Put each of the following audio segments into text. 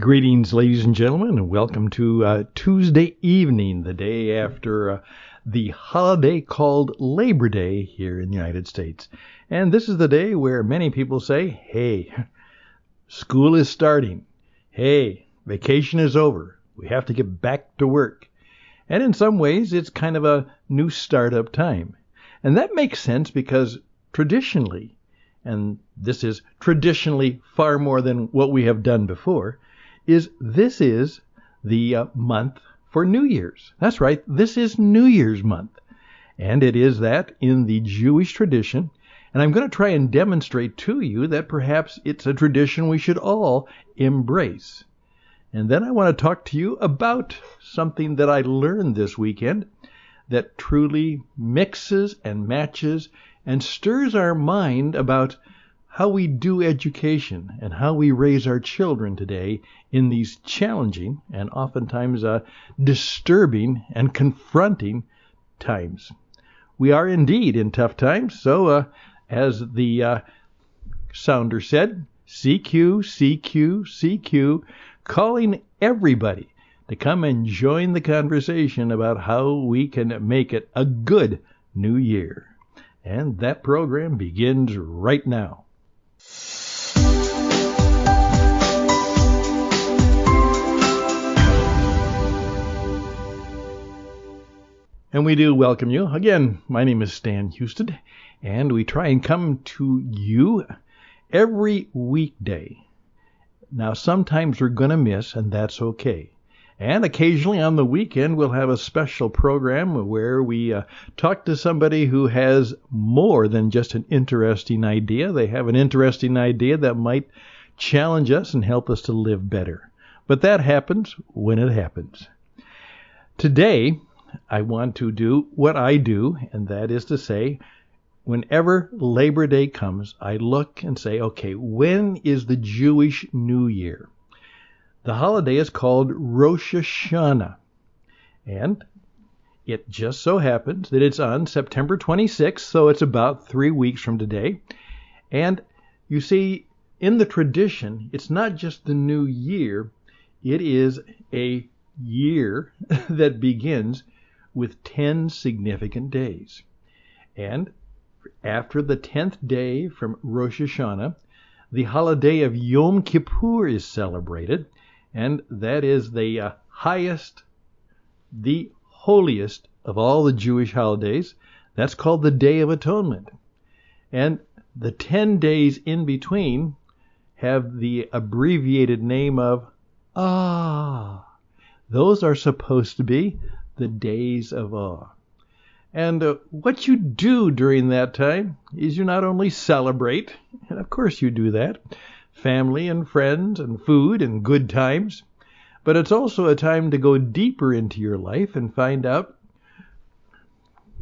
Greetings, ladies and gentlemen, and welcome to Tuesday evening, the day after the holiday called Labor Day here in the United States. And this is the day where many people say, hey, school is starting. Hey, vacation is over. We have to get back to work. And in some ways, it's kind of a new startup time. And that makes sense because traditionally, and this is traditionally far more than what we have done before, this is the month for New Year's. That's right, this is New Year's month. And it is that in the Jewish tradition. And I'm going to try and demonstrate to you that perhaps it's a tradition we should all embrace. And then I want to talk to you about something that I learned this weekend that truly mixes and matches and stirs our mind about how we do education and how we raise our children today in these challenging and oftentimes disturbing and confronting times. We are indeed in tough times, so as the sounder said, CQ, CQ, CQ, calling everybody to come and join the conversation about how we can make it a good new year. And that program begins right now. And we do welcome you. Again, my name is Stan Houston, and we try and come to you every weekday. Now, sometimes we're going to miss, and that's okay. And occasionally on the weekend, we'll have a special program where we talk to somebody who has more than just an interesting idea. They have an interesting idea that might challenge us and help us to live better. But that happens when it happens. Today, I want to do what I do, and that is to say, whenever Labor Day comes, I look and say, okay, when is the Jewish New Year? The holiday is called Rosh Hashanah, and it just so happens that it's on September 26th, so it's about 3 weeks from today. And you see, in the tradition, it's not just the new year, it is a year that begins with 10 significant days. And after the 10th day from Rosh Hashanah, the holiday of Yom Kippur is celebrated, and that is the highest, the holiest of all the Jewish holidays. That's called the Day of Atonement. And the 10 days in between have the abbreviated name of Those are supposed to be the days of awe. And what you do during that time is you not only celebrate, and of course you do that, family and friends and food and good times, but it's also a time to go deeper into your life and find out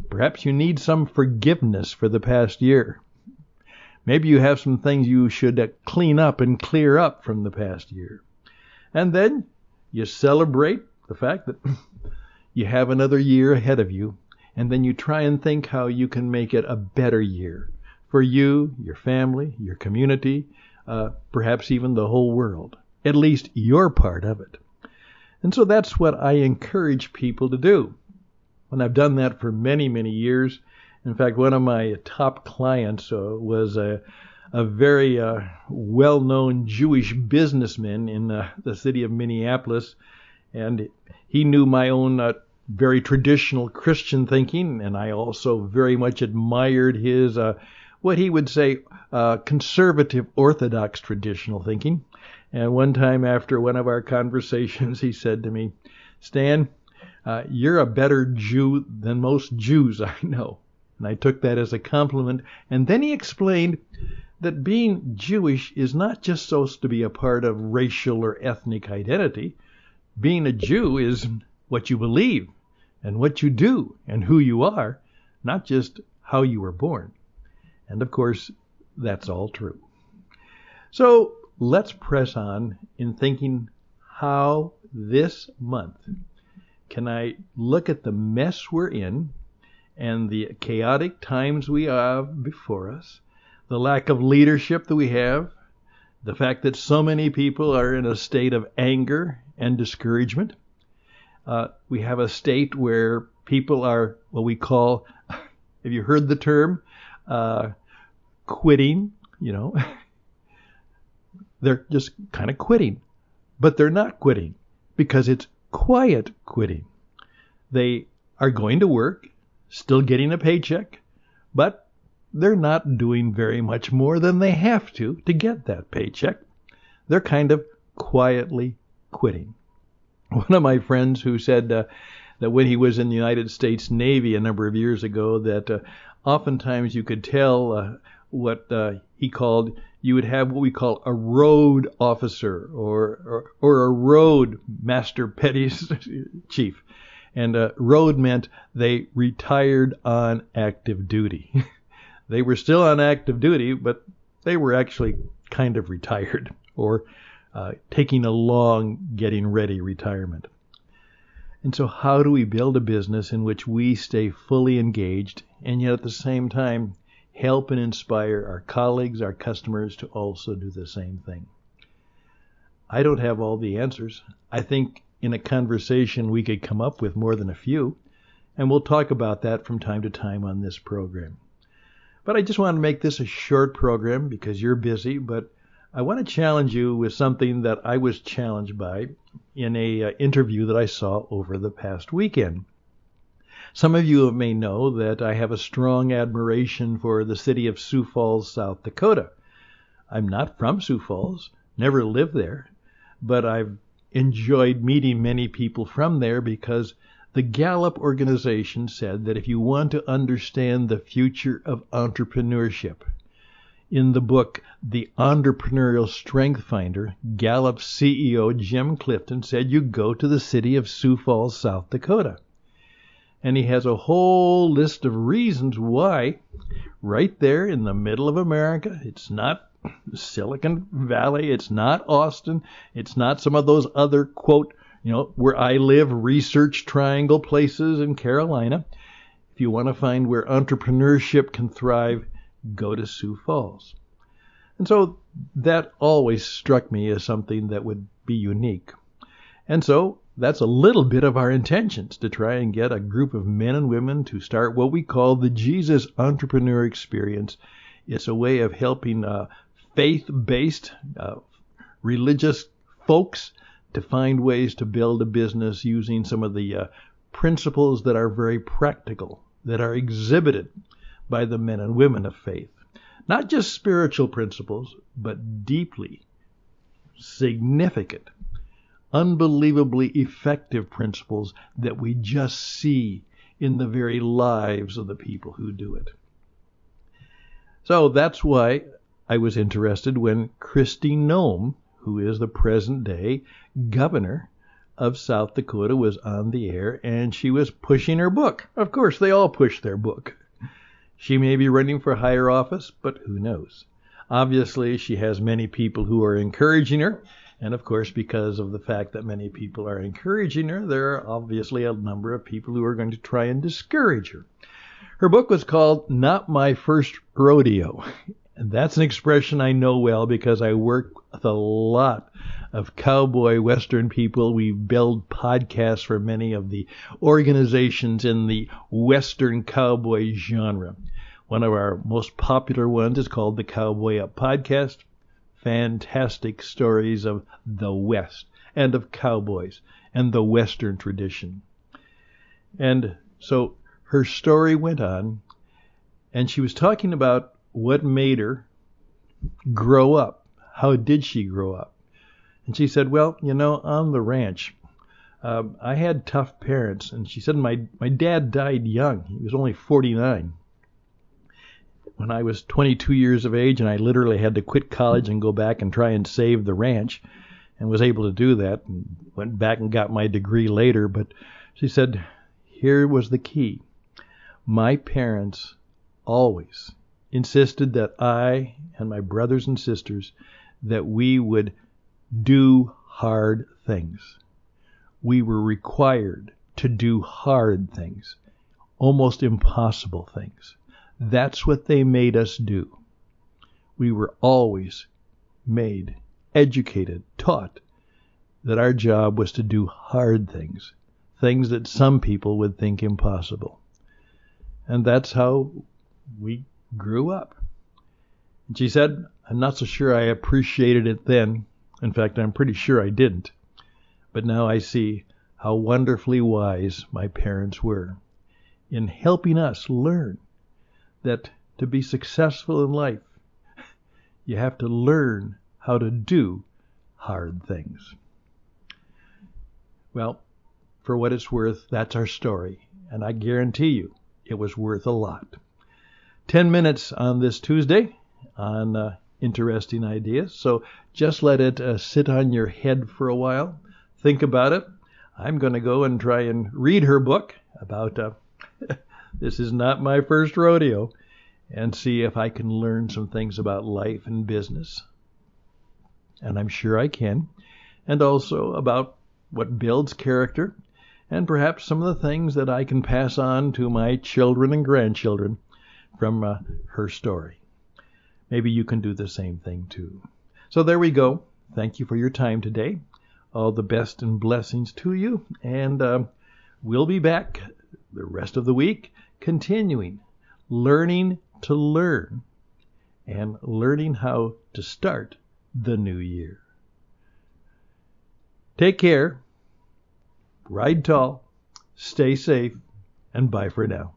perhaps you need some forgiveness for the past year. Maybe you have some things you should clean up and clear up from the past year. And then you celebrate the fact that you have another year ahead of you, and then you try and think how you can make it a better year for you, your family, your community, perhaps even the whole world, at least your part of it. And so that's what I encourage people to do. And I've done that for many, many years. In fact, one of my top clients was a very well-known Jewish businessman in the city of Minneapolis, and he knew my own very traditional Christian thinking, and I also very much admired his, what he would say, conservative Orthodox traditional thinking. And one time after one of our conversations, he said to me, Stan, you're a better Jew than most Jews I know. And I took that as a compliment. And then he explained that being Jewish is not just supposed to be a part of racial or ethnic identity. Being a Jew is what you believe and what you do and who you are, not just how you were born. And of course, that's all true. So let's press on in thinking how this month can I look at the mess we're in and the chaotic times we have before us, the lack of leadership that we have, The fact that so many people are in a state of anger and discouragement. We have a state where people are what we call, have you heard the term, quitting? They're just kind of quitting. But they're not quitting because it's quiet quitting. They are going to work, still getting a paycheck, but they're not doing very much more than they have to get that paycheck. They're kind of quietly quitting. One of my friends who said that when he was in the United States Navy a number of years ago, that oftentimes you could tell what he called, you would have what we call a road officer or a road master petty chief. And road meant they retired on active duty. They were still on active duty, but they were actually kind of retired or taking a long getting ready retirement. And so how do we build a business in which we stay fully engaged and yet at the same time help and inspire our colleagues, our customers to also do the same thing? I don't have all the answers. I think in a conversation we could come up with more than a few, and we'll talk about that from time to time on this program. But I just want to make this a short program because you're busy, but I want to challenge you with something that I was challenged by in a interview that I saw over the past weekend. Some of you may know that I have a strong admiration for the city of Sioux Falls, South Dakota. I'm not from Sioux Falls, never lived there, but I've enjoyed meeting many people from there because the Gallup organization said that if you want to understand the future of entrepreneurship, in the book, The Entrepreneurial Strength Finder, Gallup CEO Jim Clifton said you go to the city of Sioux Falls, South Dakota. And he has a whole list of reasons why, right there in the middle of America, it's not Silicon Valley, it's not Austin, it's not some of those other, quote, where I live, research triangle places in Carolina. If you want to find where entrepreneurship can thrive, go to Sioux Falls. And so that always struck me as something that would be unique. And so that's a little bit of our intentions, to try and get a group of men and women to start what we call the Jesus Entrepreneur Experience. It's a way of helping faith-based religious folks to find ways to build a business using some of the principles that are very practical, that are exhibited by the men and women of faith. Not just spiritual principles, but deeply significant, unbelievably effective principles that we just see in the very lives of the people who do it. So that's why I was interested when Kristi Noem, who is the present-day governor of South Dakota, was on the air, and she was pushing her book. Of course, they all push their book. She may be running for higher office, but who knows? Obviously, she has many people who are encouraging her, and of course, because of the fact that many people are encouraging her, there are obviously a number of people who are going to try and discourage her. Her book was called Not My First Rodeo. And that's an expression I know well because I work with a lot of cowboy Western people. We build podcasts for many of the organizations in the Western cowboy genre. One of our most popular ones is called the Cowboy Up Podcast. Fantastic stories of the West and of cowboys and the Western tradition. And so her story went on, and she was talking about what made her grow up. How did she grow up? And she said, well, on the ranch, I had tough parents. And she said, my dad died young. He was only 49. When I was 22 years of age, and I literally had to quit college and go back and try and save the ranch, and was able to do that, and went back and got my degree later. But she said, here was the key. My parents always insisted that I and my brothers and sisters, that we would do hard things. We were required to do hard things, almost impossible things. That's what they made us do. We were always made, educated, taught that our job was to do hard things, things that some people would think impossible. And that's how we grew up. And she said, I'm not so sure I appreciated it then. In fact, I'm pretty sure I didn't. But now I see how wonderfully wise my parents were in helping us learn that to be successful in life, you have to learn how to do hard things. Well, for what it's worth, that's our story. And I guarantee you, it was worth a lot. 10 minutes on this Tuesday on interesting ideas. So just let it sit on your head for a while. Think about it. I'm going to go and try and read her book about this is not my first rodeo, and see if I can learn some things about life and business. And I'm sure I can. And also about what builds character, and perhaps some of the things that I can pass on to my children and grandchildren from her story. Maybe you can do the same thing too. So there we go. Thank you for your time today. All the best and blessings to you. And we'll be back the rest of the week continuing learning to learn and learning how to start the new year. Take care, ride tall, stay safe, and bye for now.